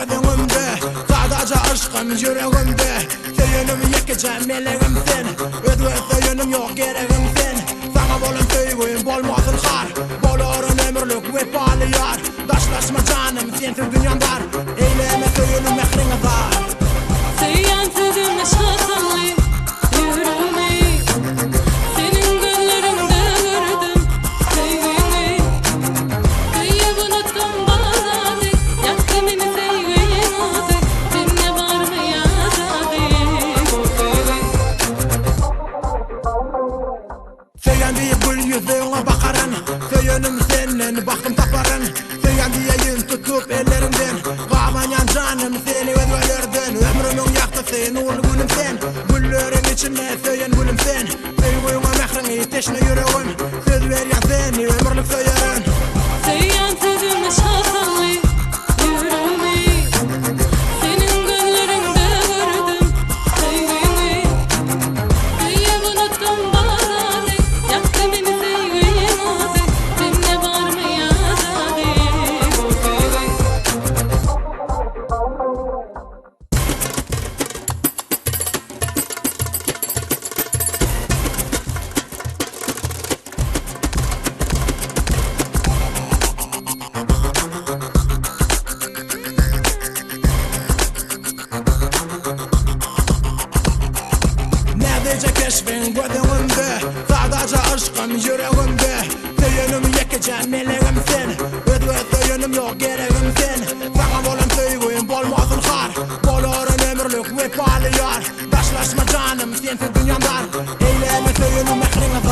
gözümde, sadece aşkım yüreğimde. Söyünüm yekeceğim meleğim sen, ödver söyünüm yok gereğim sen. Sana bolun söygüyüm bolmasın har, bolorun ömürlük vefalı yar. Daşlaşma canım sensiz dünyam dar, eyleme söyünüm mehrini var. Söyleyen sözüm aşkınlı yüreğimi, senin gözlerinde gördüm sevgimi. Kıyıp unuttum bazı, yaktı beni sevgin oldu. Seninle var mı yazadığım bu sevgi? Söyleyen diye gül yüzüğüne bakarın, söyünüm senin baktım taparın. Söyleyen diye yüz tutup ellerinden, kavanyan canım seni ödvelerdin. Ömrümün yaktısı nurlu gülüm sen, güllerin içinde söyleyen gülüm sen. Söygüyüne mehrini teşne yüreğim, söz veren seni ömürlük söylerin. Söyleyen sözüm aşkınlı yüreğimi, senin gözlerinde gördüm sevgimi. Kıyıp unuttum bazı, yaktı beni sevgin oldu. Seninle var mı yazadığım bu sevgi? Neredeyce keşfin gözümde, sadece aşkım yüreğimde. Söyünüm yekeceğim meleğim sen, ödver söyünüm yok gereğim sen. Sana bolun söygüyüm bolmasın har, bolorun ömürlük vefalı yar. Daşlaşma canım sensiz dünyam dar, eyleme söyünüm mehrini